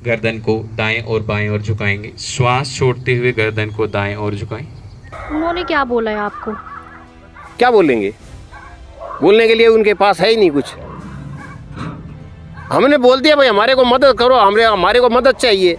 गर्दन को दाएं और बाएं ओर झुकाएंगे। श्वास छोड़ते हुए गर्दन को दाएं ओर झुकाएं। उन्होंने क्या बोला है आपको? क्या बोलेंगे? बोलने के लिए उनके पास है ही नहीं कुछ। हमने बोल दिया भाई हमारे को मदद करो, हमारे को मदद चाहिए।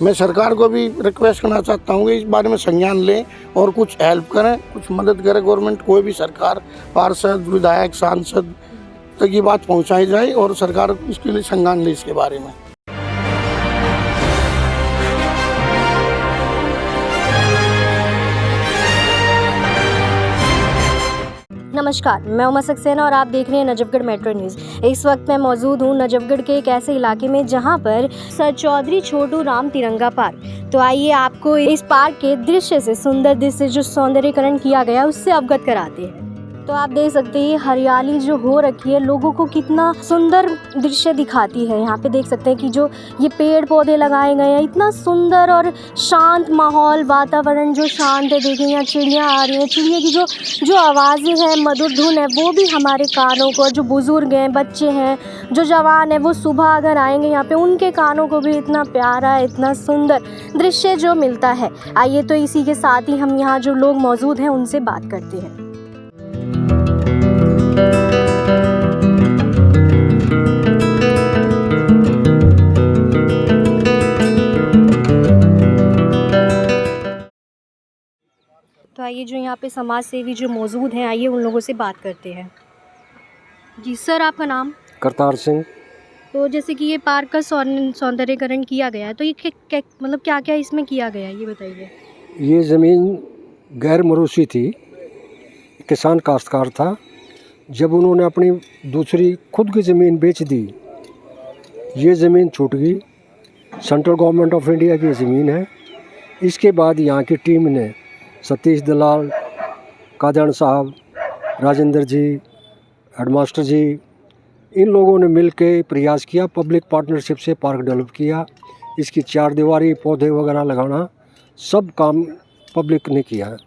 मैं सरकार को भी रिक्वेस्ट करना चाहता हूँ कि इस बारे में संज्ञान लें और कुछ हेल्प करें, कुछ मदद करें। गवर्नमेंट कोई भी सरकार, पार्षद, विधायक, सांसद तक ये बात पहुँचाई जाए और सरकार इसके लिए संज्ञान ले इसके बारे में। नमस्कार, मैं उमा सक्सेना और आप देख रहे हैं नजफगढ़ मेट्रो न्यूज़। इस वक्त मैं मौजूद हूँ नजफगढ़ के एक ऐसे इलाके में जहाँ पर सर चौधरी छोटू राम तिरंगा पार्क। तो आइए आपको इस पार्क के दृश्य से, सुंदर दृश्य जो सौंदर्यीकरण किया गया उससे अवगत कराते हैं। तो आप देख सकते हैं हरियाली जो हो रखी है लोगों को कितना सुंदर दृश्य दिखाती है। यहाँ पे देख सकते हैं कि जो ये पेड़ पौधे लगाए गए हैं, इतना सुंदर और शांत माहौल, वातावरण जो शांत है। देखें यहाँ चिड़ियाँ आ रही हैं, चिड़िया की जो आवाज़ें हैं, मधुर धुन है, वो भी हमारे कानों को, जो बुज़ुर्ग हैं, बच्चे हैं, जो जवान है, वो सुबह अगर आएंगे यहाँ पे उनके कानों को भी इतना प्यारा, इतना सुंदर दृश्य जो मिलता है। आइए तो इसी के साथ ही हम यहाँ जो लोग मौजूद हैं उनसे बात करते हैं। तो आइए जो यहाँ पे समाज सेवी जो मौजूद हैं, आइए उन लोगों से बात करते हैं। जी सर, आपका नाम? करतार सिंह। तो जैसे कि ये पार्क का सौंदर्यीकरण किया गया है, तो ये मतलब क्या क्या इसमें किया गया है, ये बताइए। ये ज़मीन गैर मरूसी थी, किसान काश्तकार था। जब उन्होंने अपनी दूसरी खुद की ज़मीन बेच दी, ये ज़मीन छूट गई। सेंट्रल गवर्नमेंट ऑफ इंडिया की ज़मीन है। इसके बाद यहाँ की टीम ने सतीश दलाल, कादन साहब, राजेंद्र जी, हेडमास्टर जी, इन लोगों ने मिल के प्रयास किया, पब्लिक पार्टनरशिप से पार्क डेवलप किया। इसकी चार दीवारी, पौधे वगैरह लगाना, सब काम पब्लिक ने किया है।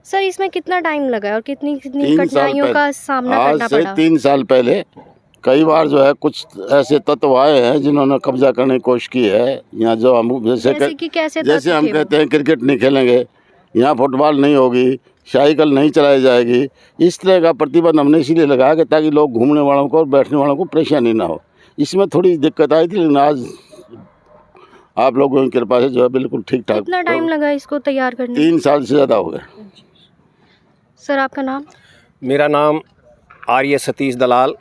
सर, इसमें कितना टाइम लगा और कितनी कठिनाइयों का सामना करना पड़ा? आज से 3 साल पहले कई बार जो है कुछ ऐसे तत्व आए हैं जिन्होंने कब्जा करने की कोशिश की है। यहाँ जो हम जैसे हम कहते हैं क्रिकेट नहीं खेलेंगे, यहाँ फुटबॉल नहीं होगी, साइकिल नहीं चलाई जाएगी, इस तरह का प्रतिबंध हमने इसीलिए लगाया कि ताकि लोग घूमने वालों को और बैठने वालों को परेशानी ना हो। इसमें थोड़ी दिक्कत आई थी, लेकिन आज आप लोगों की कृपा से जो है बिल्कुल ठीक ठाक। कितना टाइम लगा इसको तैयार करने? 3 साल से ज़्यादा हो गए। सर, आपका नाम? मेरा नाम आर्य सतीश दलाल।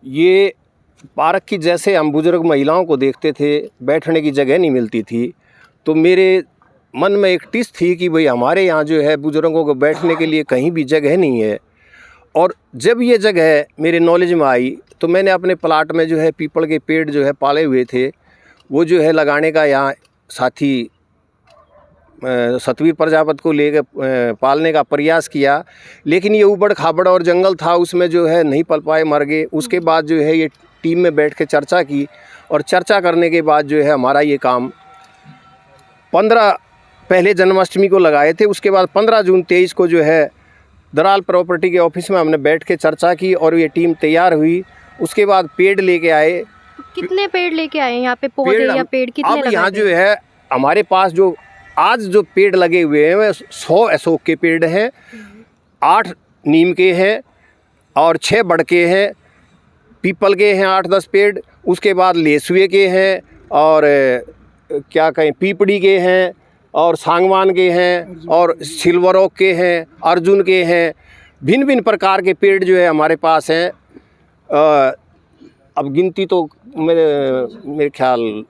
ये पार्क की, जैसे हम बुजुर्ग महिलाओं को देखते थे, बैठने की जगह नहीं मिलती थी, तो मेरे मन में एक टिस थी कि भाई हमारे यहाँ जो है बुजुर्गों को बैठने के लिए कहीं भी जगह नहीं है। और जब ये जगह मेरे नॉलेज में आई तो मैंने अपने प्लाट में जो है पीपल के पेड़ जो है पाले हुए थे, वो जो है लगाने का यहाँ साथी सतवीर प्रजापति को लेकर पालने का प्रयास किया। लेकिन ये ऊबड़ खाबड़ और जंगल था, उसमें जो है नहीं पल पाए, मर गए। उसके बाद जो है ये टीम में बैठ के चर्चा की और चर्चा करने के बाद जो है हमारा ये काम 15 पहले जन्माष्टमी को लगाए थे। उसके बाद 15 जून 23 को जो है दलाल प्रॉपर्टी के ऑफिस में हमने बैठ के चर्चा की और ये टीम तैयार हुई। उसके बाद पेड़ लेके आए। कितने पेड़ लेके आए यहाँ पे? पौधे या पेड़ कितने अब यहाँ जो है हमारे पास जो आज जो पेड़ लगे हुए हैं वे 100 अशोक के पेड़ हैं, 8 नीम के हैं और 6 बड़ के हैं, पीपल के हैं 8-10 पेड़। उसके बाद लेसुए के हैं और क्या कहें पीपड़ी के हैं और सांगवान के हैं और सिल्वर ओक के हैं, अर्जुन के हैं। भिन्न भिन्न प्रकार के पेड़ जो है हमारे पास हैं। अब गिनती तो मेरे ख्याल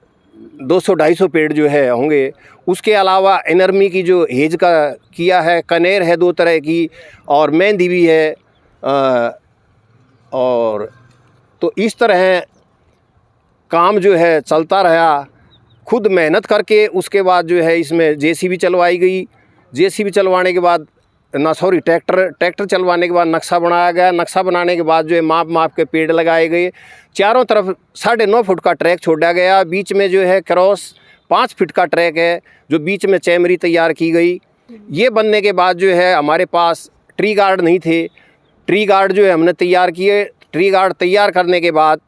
200-250 पेड़ जो है होंगे। उसके अलावा एनर्मी की जो हेज का किया है, कनेर है 2 तरह की और मेहंदी भी है। और तो इस तरह काम जो है चलता रहा, खुद मेहनत करके। उसके बाद जो है इसमें जेसीबी चलवाई गई। जेसीबी चलवाने के बाद ट्रैक्टर चलवाने के बाद नक्शा बनाया गया। नक्शा बनाने के बाद जो है माप के पेड़ लगाए गए। चारों तरफ 9.5 फुट का ट्रैक छोड़ा गया। बीच में जो है क्रॉस 5 फीट का ट्रैक है, जो बीच में चैमरी तैयार की गई। ये बनने के बाद जो है हमारे पास ट्री गार्ड नहीं थे। ट्री गार्ड जो है हमने तैयार किए। ट्री गार्ड तैयार करने के बाद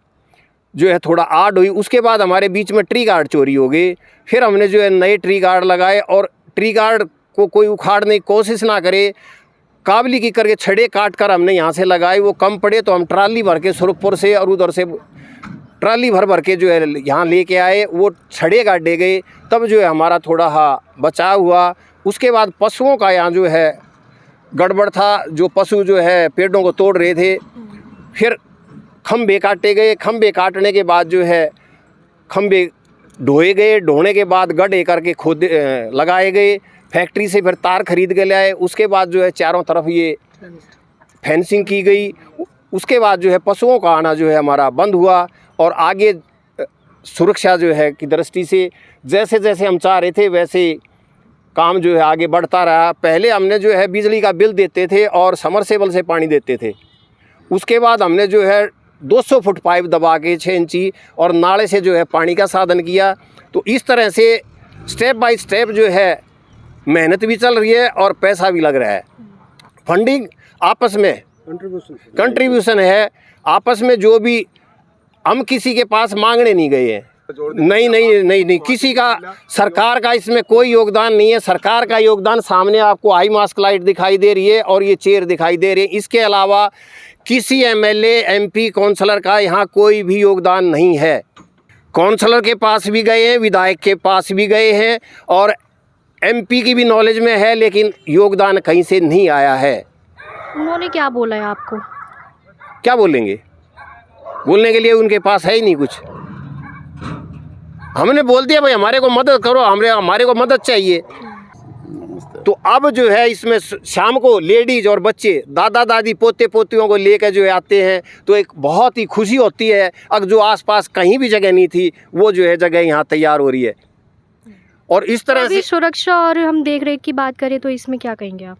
जो है थोड़ा आड़ हुई। उसके बाद हमारे बीच में ट्री गार्ड चोरी हो गई। फिर हमने जो है नए ट्री गार्ड लगाए, और ट्री गार्ड को कोई उखाड़ने की कोशिश ना करे, काबली की करके छड़े काट कर हमने यहाँ से लगाए। वो कम पड़े तो हम ट्राली भर के सुरखपुर से और उधर से ट्राली भर के जो है यहाँ लेके आए। वो छड़े गाड़े गए, तब जो है हमारा थोड़ा बचाव हुआ। उसके बाद पशुओं का यहाँ जो है गड़बड़ था, जो पशु जो है पेड़ों को तोड़ रहे थे। फिर खंभे काटे गए। खंभे काटने के बाद जो है खंभे ढोए गए। ढोने के बाद गड्ढे करके खोद लगाए गए। फैक्ट्री से फिर तार खरीद के लाए। उसके बाद जो है चारों तरफ ये फेंसिंग की गई। उसके बाद जो है पशुओं का आना जो है हमारा बंद हुआ। और आगे सुरक्षा जो है की दृष्टि से जैसे जैसे हम चाह रहे थे वैसे काम जो है आगे बढ़ता रहा। पहले हमने जो है बिजली का बिल देते थे और समरसेबल से पानी देते थे। उसके बाद हमने जो है 200 फुट पाइप दबा के 6 इंची और नाले से जो है पानी का साधन किया। तो इस तरह से स्टेप बाय स्टेप जो है मेहनत भी चल रही है और पैसा भी लग रहा है। फंडिंग आपस में कंट्रीब्यूशन है आपस में। जो भी हम किसी के पास मांगने नहीं गए हैं। नहीं, किसी का सरकार का इसमें कोई योगदान नहीं है। सरकार का योगदान सामने आपको आई मास्क लाइट दिखाई दे रही है और ये चेयर दिखाई दे रही है। इसके अलावा किसी एमएलए एमपी काउंसलर का यहाँ कोई भी योगदान नहीं है। काउंसलर के पास भी गए हैं, विधायक के पास भी गए हैं और एमपी की भी नॉलेज में है, लेकिन योगदान कहीं से नहीं आया है। उन्होंने क्या बोला है आपको? क्या बोलेंगे? बोलने के लिए उनके पास है ही नहीं कुछ। हमने बोल दिया भाई हमारे को मदद करो, हमारे को मदद चाहिए। तो अब जो है इसमें शाम को लेडीज और बच्चे दादा दादी पोते पोतियों को लेकर जो है आते हैं, तो एक बहुत ही खुशी होती है। अब जो आसपास कहीं भी जगह नहीं थी वो जो है जगह यहाँ तैयार हो रही है। और इस तरह से सुरक्षा और हम देख रेख की बात करें तो इसमें क्या कहेंगे आप?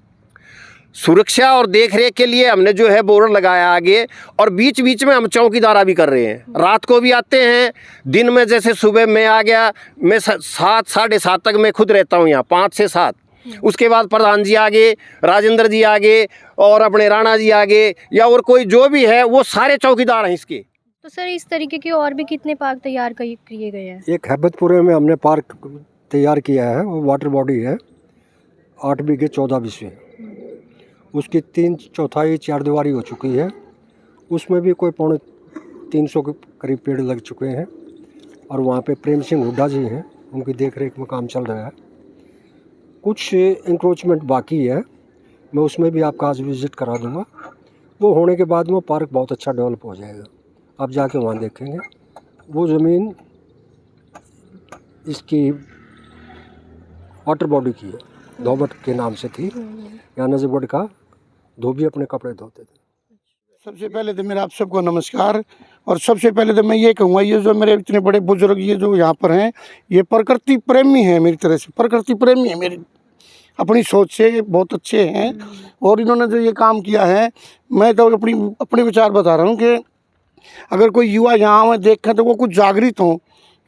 सुरक्षा और देख रेख के लिए हमने जो है बोर्ड लगाया आगे, और बीच बीच में हम चौकीदारा भी कर रहे हैं। रात को भी आते हैं, दिन में जैसे सुबह मैं आ गया, मैं 7 साढ़े 7 तक मैं खुद रहता हूँ यहाँ, 5 से 7। उसके बाद प्रधान जी आगे, राजेंद्र जी आगे और अपने राणा जी आगे, या और कोई जो भी है वो सारे चौकीदार हैं इसके। तो सर इस तरीके के और भी कितने पार्क तैयार किए गए हैं? एक हैबतपुरे में हमने पार्क तैयार किया है, वो वाटर बॉडी है, 8 बीघे 14 बिस्वे। उसकी 3/4 चारदीवारी हो चुकी है। उसमें भी कोई 350 के करीब पेड़ लग चुके हैं। और वहाँ पे प्रेम सिंह हुड्डा जी हैं, उनकी देख रेख में काम चल रहा है। कुछ इंक्रोचमेंट बाकी है, मैं उसमें भी आपका आज विज़िट करा दूँगा। वो होने के बाद वो पार्क बहुत अच्छा डेवलप हो जाएगा। आप जाके वहाँ देखेंगे। वो ज़मीन इसकी वाटर बॉडी की है, धोबट के नाम से थी। यहाँ नजरगढ़ का धोबी अपने कपड़े धोते थे। सबसे पहले तो मेरा आप सबको नमस्कार। और सबसे पहले तो मैं ये कहूँगा, ये जो मेरे इतने बड़े बुजुर्ग ये जो यहाँ पर हैं, ये प्रकृति प्रेमी हैं। मेरी तरह से प्रकृति प्रेमी है, मेरी अपनी सोच से बहुत अच्छे हैं। और इन्होंने जो ये काम किया है, मैं तो अपने विचार बता रहा हूँ कि अगर कोई युवा यहाँ में देखें तो वो कुछ जागृत हों,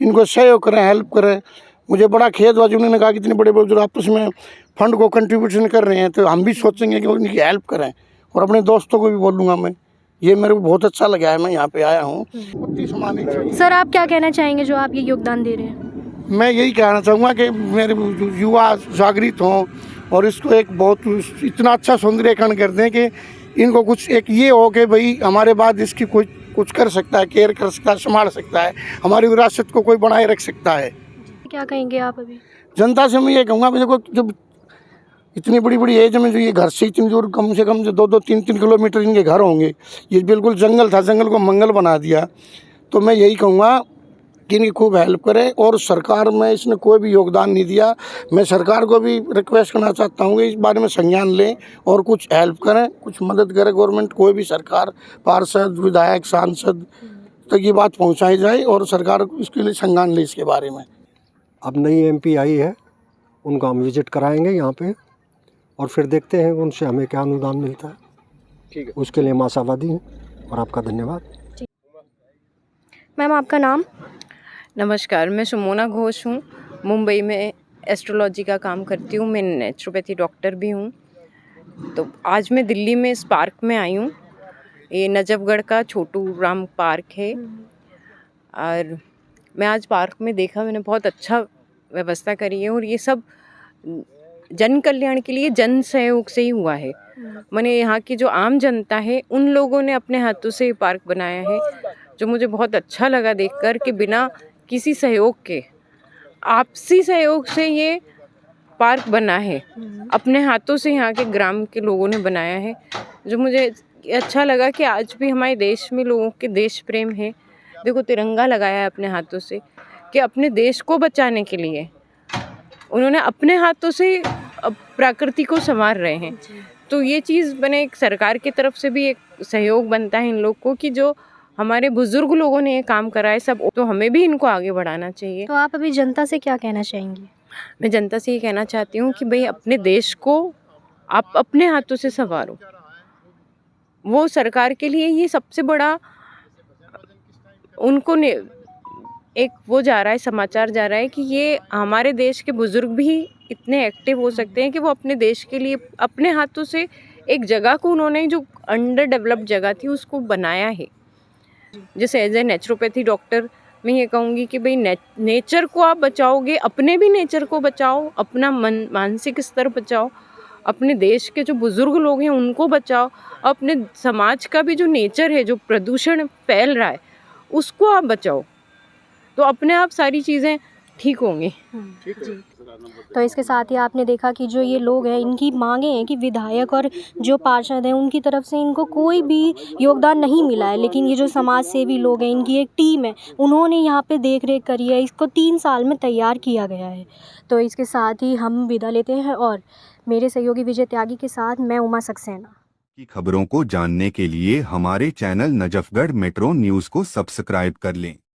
इनको सहयोग करें, हेल्प करें। मुझे बड़ा खेद हुआ, उन्होंने कहा कि इतने बड़े बुजुर्ग आपस में फंड को कंट्रीब्यूशन कर रहे हैं, तो हम भी सोचेंगे कि उनकी हेल्प करें। और अपने दोस्तों को भी बोलूँगा मैं, ये मेरे को बहुत अच्छा लगा है, मैं यहाँ पे आया हूँ। सर आप क्या कहना चाहेंगे जो आप ये योगदान दे रहे हैं? मैं यही कहना चाहूँगा कि मेरे युवा जागृत हों और इसको एक बहुत इतना अच्छा सौंदर्यीकरण कर दें कि इनको कुछ एक ये हो कि भाई हमारे बाद इसकी कोई कुछ कर सकता है, केयर कर सकता है, संभाल सकता है, हमारी विरासत को कोई बनाए रख सकता है। क्या कहेंगे आप अभी जनता से? मैं ये कहूँगा, देखो जब इतनी बड़ी बड़ी एज में जो ये घर से इतनी दूर कम से कम जो 2-2, 3-3 किलोमीटर इनके घर होंगे, ये बिल्कुल जंगल था, जंगल को मंगल बना दिया। तो मैं यही कहूँगा कि इनकी खूब हेल्प करें। और सरकार में इसने कोई भी योगदान नहीं दिया। मैं सरकार को भी रिक्वेस्ट करना चाहता हूँ कि इस बारे में संज्ञान लें और कुछ हेल्प करें, कुछ मदद करें। गवर्नमेंट कोई भी सरकार, पार्षद, विधायक, सांसद तक ये बात पहुँचाई जाए और सरकार इसके लिए संज्ञान ले इसके बारे में। अब नई एमपी आई है, उनको हम विज़िट कराएंगे यहाँ पे, और फिर देखते हैं उनसे हमें क्या अनुदान मिलता है। ठीक है। उसके लिए हम आशावादी हैं और आपका धन्यवाद। मैम आपका नाम? नमस्कार, मैं सुमोना घोष हूँ। मुंबई में एस्ट्रोलॉजी का काम करती हूँ। मैं नेचुरोपैथी डॉक्टर भी हूँ। तो आज मैं दिल्ली में इस पार्क में आई हूँ। ये नजफगढ़ का छोटू राम पार्क है। और मैं आज पार्क में देखा, मैंने बहुत अच्छा व्यवस्था करी है और ये सब जन कल्याण के लिए जन सहयोग से ही हुआ है। मैंने यहाँ की जो आम जनता है उन लोगों ने अपने हाथों से ये पार्क बनाया है, जो मुझे बहुत अच्छा लगा देखकर कि बिना किसी सहयोग के, आपसी सहयोग से ये पार्क बना है। अपने हाथों से यहाँ के ग्राम के लोगों ने बनाया है, जो मुझे अच्छा लगा कि आज भी हमारे देश में लोगों के देश प्रेम है। देखो, तिरंगा लगाया है अपने हाथों से कि अपने देश को बचाने के लिए उन्होंने अपने हाथों से प्रकृति को संवार रहे हैं। तो ये चीज़ बने, एक सरकार की तरफ से भी एक सहयोग बनता है इन लोग को कि जो हमारे बुजुर्ग लोगों ने ये काम करा है सब, तो हमें भी इनको आगे बढ़ाना चाहिए। तो आप अभी जनता से क्या कहना चाहेंगी? मैं जनता से ये कहना चाहती हूँ कि भाई अपने देश को आप अपने हाथों से संवारो। वो सरकार के लिए ये सबसे बड़ा उनको एक वो जा रहा है, समाचार जा रहा है कि ये हमारे देश के बुजुर्ग भी इतने एक्टिव हो सकते हैं कि वो अपने देश के लिए अपने हाथों से एक जगह को, उन्होंने जो अंडर डेवलप्ड जगह थी उसको बनाया है। जैसे एज ए नेचुरोपैथी डॉक्टर मैं ये कहूँगी कि भाई नेचर को आप बचाओगे, अपने भी नेचर को बचाओ, अपना मानसिक स्तर बचाओ, अपने देश के जो बुजुर्ग लोग हैं उनको बचाओ, अपने समाज का भी जो नेचर है, जो प्रदूषण फैल रहा है उसको आप बचाओ, तो अपने आप सारी चीज़ें ठीक होंगी। तो इसके साथ ही आपने देखा कि जो ये लोग हैं, इनकी मांगे हैं कि विधायक और जो पार्षद हैं उनकी तरफ से इनको कोई भी योगदान नहीं मिला है, लेकिन ये जो समाज सेवी लोग हैं, इनकी एक टीम है, उन्होंने यहाँ पे देख रेख करी है, इसको 3 साल में तैयार किया गया है। तो इसके साथ ही हम विदा लेते हैं और मेरे सहयोगी विजय त्यागी के साथ मैं उमा सक्सेना। की खबरों को जानने के लिए हमारे चैनल नजफगढ़ मेट्रो न्यूज़ को सब्सक्राइब कर लें।